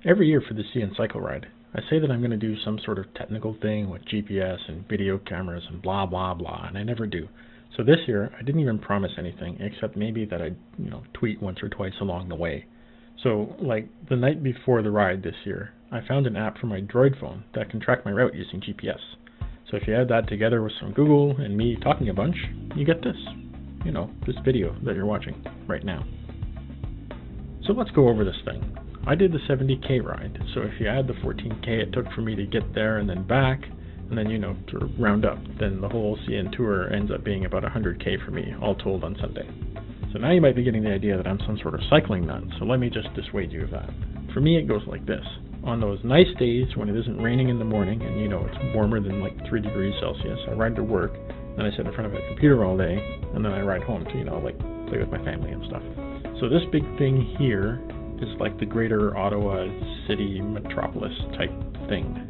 Every year for the Sea and Cycle ride, I say that I'm going to do some sort of technical thing with GPS and video cameras and blah blah blah, and I never do. So this year, I didn't even promise anything, except maybe that I'd, tweet once or twice along the way. So, like the night before the ride this year, I found an app for my Droid phone that can track my route using GPS. So if you add that together with some Google and me talking a bunch, you get this. This video that you're watching right now. So let's go over this thing. I did the 70K ride, so if you add the 14K it took for me to get there and then back, and then, to round up, then the whole CN tour ends up being about 100K for me, all told on Sunday. So now you might be getting the idea that I'm some sort of cycling nut, so let me just dissuade you of that. For me it goes like this. On those nice days when it isn't raining in the morning and it's warmer than like 3 degrees Celsius, I ride to work, then I sit in front of a computer all day, and then I ride home to, play with my family and stuff. So this big thing here is like the greater Ottawa city metropolis type thing.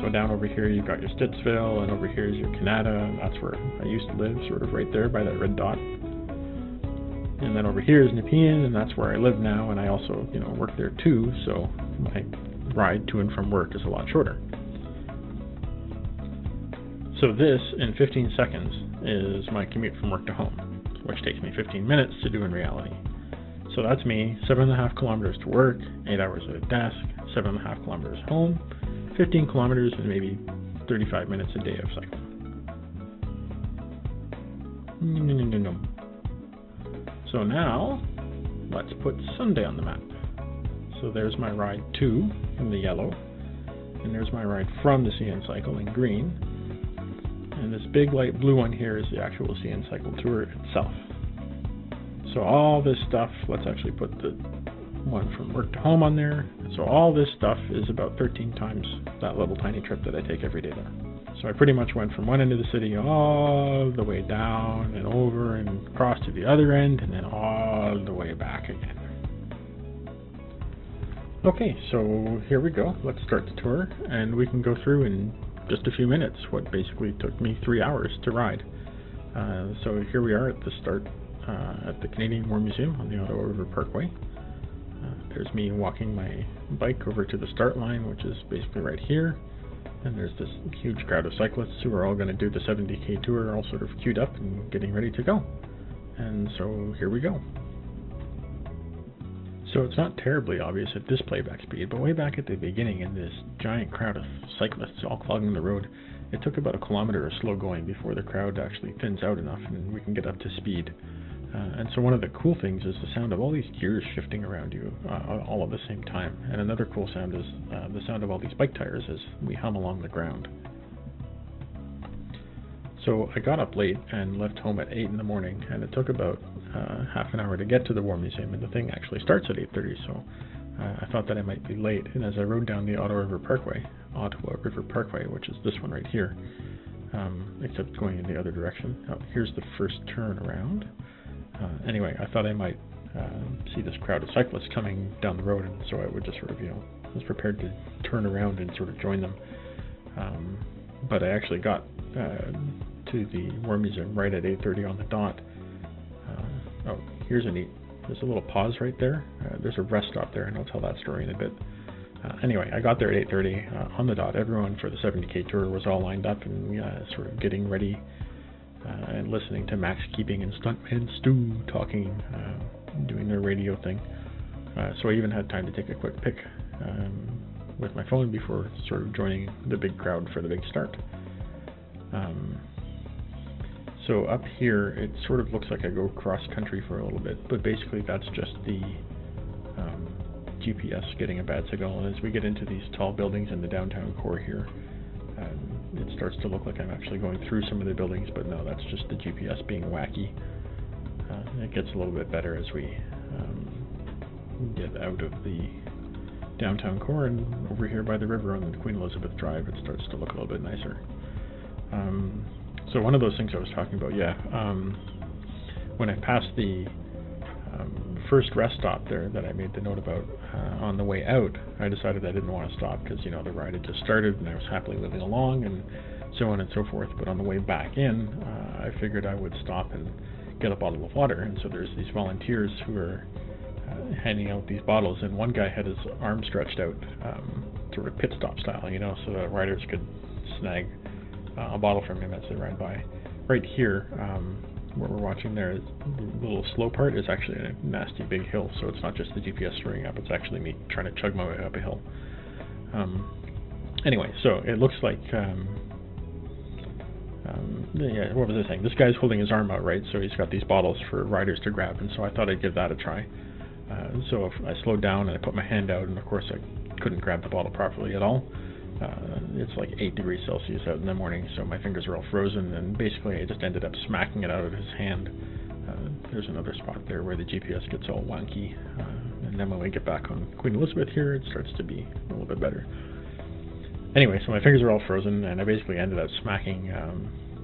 So down over here you've got your Stittsville, and over here is your Canada, and that's where I used to live, sort of right there by that red dot. And then over here is Nepean, and that's where I live now, and I also, work there too, so my ride to and from work is a lot shorter. So this, in 15 seconds, is my commute from work to home, which takes me 15 minutes to do in reality. So that's me, 7.5 kilometers to work, 8 hours at a desk, 7.5 kilometers home, 15 kilometers and maybe 35 minutes a day of cycling. No. So now, let's put Sunday on the map. So there's my ride to in the yellow, and there's my ride from the CN Cycle in green, and this big light blue one here is the actual CN Cycle tour itself. So all this stuff, let's actually put the one from work to home on there. So all this stuff is about 13 times that little tiny trip that I take every day there. So I pretty much went from one end of the city all the way down and over and across to the other end, and then all the way back again. Okay, so here we go. Let's start the tour, and we can go through in just a few minutes what basically took me 3 hours to ride. So here we are at the start at the Canadian War Museum on the Ottawa River Parkway. There's me walking my bike over to the start line, which is basically right here. And there's this huge crowd of cyclists who are all going to do the 70K tour, all sort of queued up and getting ready to go. And so here we go. So it's not terribly obvious at this playback speed, but way back at the beginning in this giant crowd of cyclists all clogging the road, it took about 1 kilometer of slow going before the crowd actually thins out enough and we can get up to speed. And so one of the cool things is the sound of all these gears shifting around you all at the same time. And another cool sound is the sound of all these bike tires as we hum along the ground. So I got up late and left home at 8 in the morning, and it took about half an hour to get to the War Museum, and the thing actually starts at 8:30, so I thought that I might be late. And as I rode down the Ottawa River Parkway, which is this one right here, except going in the other direction. Here's the first turn around. Anyway, I thought I might see this crowd of cyclists coming down the road, and so I would just sort of, was prepared to turn around and sort of join them. But I actually got to the War Museum right at 8:30 on the dot. Oh, there's a little pause right there. There's a rest stop there, and I'll tell that story in a bit. Anyway, I got there at 8:30 on the dot. Everyone for the 70K tour was all lined up and sort of getting ready and listening to Max Keeping and Stuntman Stu talking, doing their radio thing. So I even had time to take a quick pic with my phone before sort of joining the big crowd for the big start. So up here, it sort of looks like I go cross country for a little bit, but basically that's just the GPS getting a bad signal. And as we get into these tall buildings in the downtown core here, it starts to look like I'm actually going through some of the buildings, but no, that's just the GPS being wacky. It gets a little bit better as we get out of the downtown core and over here by the river on the Queen Elizabeth Drive, it starts to look a little bit nicer. So one of those things I was talking about, when I passed the first rest stop there that I made the note about on the way out, I decided I didn't want to stop because, the ride had just started and I was happily living along and so on and so forth. But on the way back in, I figured I would stop and get a bottle of water. And so there's these volunteers who are handing out these bottles, and one guy had his arm stretched out, sort of pit stop style, you know, so the riders could snag a bottle from him as they ran by. Right here, what we're watching there, the little slow part is actually a nasty big hill, so it's not just the GPS screwing up, it's actually me trying to chug my way up a hill. Anyway, so it looks like, yeah, what was I saying? This guy's holding his arm out, right? So he's got these bottles for riders to grab, and so I thought I'd give that a try. So if I slowed down and I put my hand out, and of course I couldn't grab the bottle properly at all. It's like 8 degrees Celsius out in the morning, so my fingers are all frozen, and basically I just ended up smacking it out of his hand. There's another spot there where the GPS gets all wonky, and then when we get back on Queen Elizabeth here, it starts to be a little bit better. Anyway, so my fingers are all frozen, and I basically ended up smacking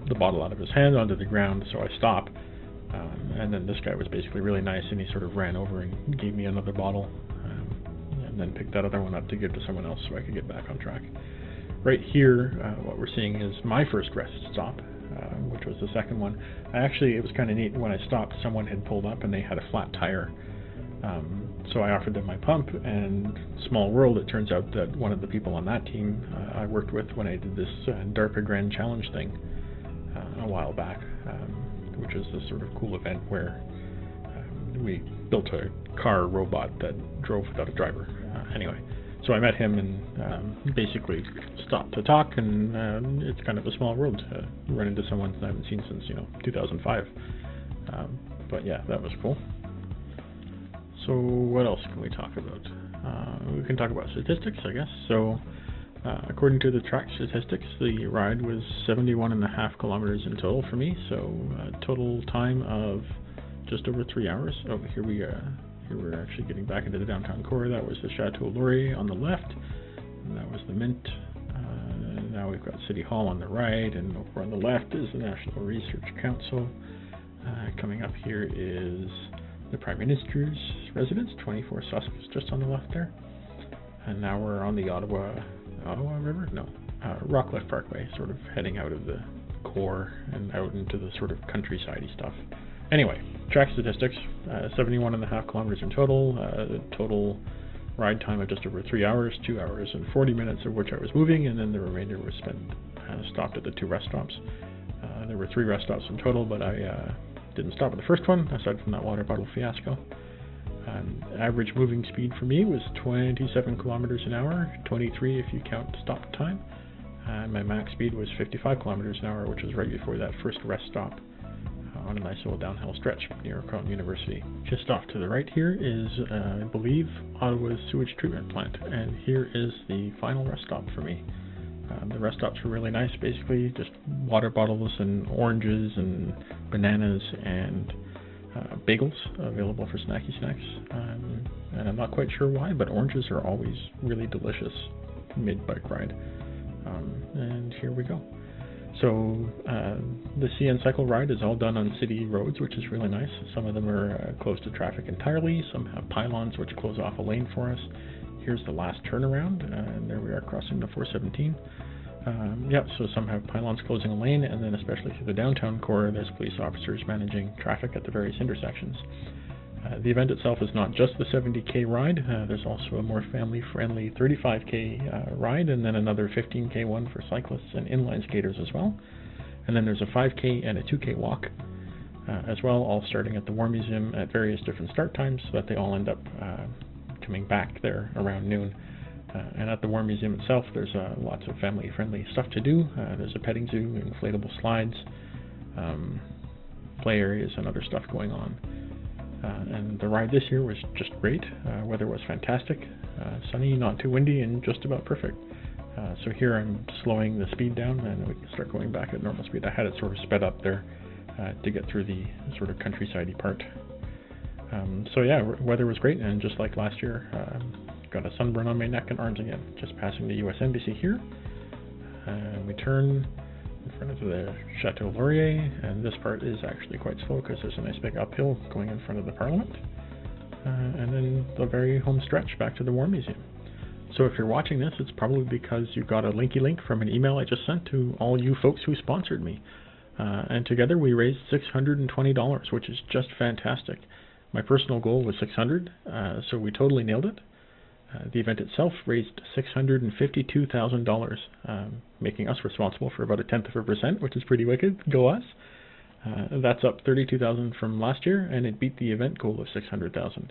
the bottle out of his hand onto the ground, so I stop. And then this guy was basically really nice, and he sort of ran over and gave me another bottle, and then picked that other one up to give to someone else so I could get back on track. Right here, what we're seeing is my first rest stop, which was the second one. It was kind of neat. When I stopped, someone had pulled up and they had a flat tire. So I offered them my pump, and small world, it turns out that one of the people on that team I worked with when I did this DARPA Grand Challenge thing a while back, which was this sort of cool event where we built a car robot that drove without a driver. Anyway, so I met him and basically stopped to talk, and it's kind of a small world to run into someone I haven't seen since 2005. But yeah, that was cool. So what else can we talk about? We can talk about statistics, I guess. So according to the track statistics, the ride was 71.5 kilometers in total for me, so a total time of just over 3 hours. Oh, here we're actually getting back into the downtown core. That was the Chateau Laurier on the left, and that was the Mint. Now we've got City Hall on the right, and over on the left is the National Research Council. Coming up here is the Prime Minister's residence, 24 Sussex, just on the left there. And now we're on the Ottawa River? No, Rockcliffe Parkway, sort of heading out of the core and out into the sort of countryside-y stuff. Anyway, track statistics, 71.5 kilometers in total, total ride time of just over 3 hours, 2 hours and 40 minutes of which I was moving, and then the remainder was stopped at the 2 rest stops. There were 3 rest stops in total, but I didn't stop at the first one, aside from that water bottle fiasco. Average moving speed for me was 27 kilometers an hour, 23 if you count stop time. And my max speed was 55 kilometers an hour, which was right before that first rest stop on a nice little downhill stretch near Carleton University. Just off to the right here is, I believe, Ottawa's sewage treatment plant, and here is the final rest stop for me. The rest stops were really nice, basically just water bottles and oranges and bananas and bagels available for snacky snacks. And I'm not quite sure why, but oranges are always really delicious mid-bike ride. And here we go. So the CN cycle ride is all done on city roads, which is really nice. Some of them are closed to traffic entirely. Some have pylons which close off a lane for us. Here's the last turnaround, and there we are crossing the 417. So some have pylons closing a lane, and then especially through the downtown core, there's police officers managing traffic at the various intersections. The event itself is not just the 70k ride, there's also a more family-friendly 35k ride, and then another 15k one for cyclists and inline skaters as well. And then there's a 5k and a 2k walk as well, all starting at the War Museum at various different start times, so that they all end up coming back there around noon. And at the War Museum itself, there's lots of family-friendly stuff to do. There's a petting zoo, inflatable slides, play areas, and other stuff going on. And the ride this year was just great. Weather was fantastic, sunny, not too windy, and just about perfect. So here I'm slowing the speed down, and we can start going back at normal speed. I had it sort of sped up there to get through the sort of countryside-y part. So yeah, weather was great, and just like last year, got a sunburn on my neck and arms again. Just passing the US Embassy here. We turn in front of the Chateau Laurier, and this part is actually quite slow because there's a nice big uphill going in front of the Parliament. And then the very home stretch back to the War Museum. So if you're watching this, it's probably because you got a linky link from an email I just sent to all you folks who sponsored me. And together we raised $620, which is just fantastic. My personal goal was 600, so we totally nailed it. The event itself raised $652,000, making us responsible for about 0.1%, which is pretty wicked. Go us! That's up $32,000 from last year, and it beat the event goal of $600,000.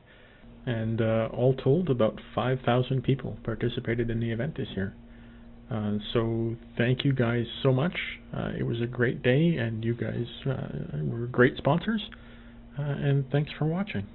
And all told, about 5,000 people participated in the event this year. So thank you guys so much. It was a great day, and you guys were great sponsors. And thanks for watching.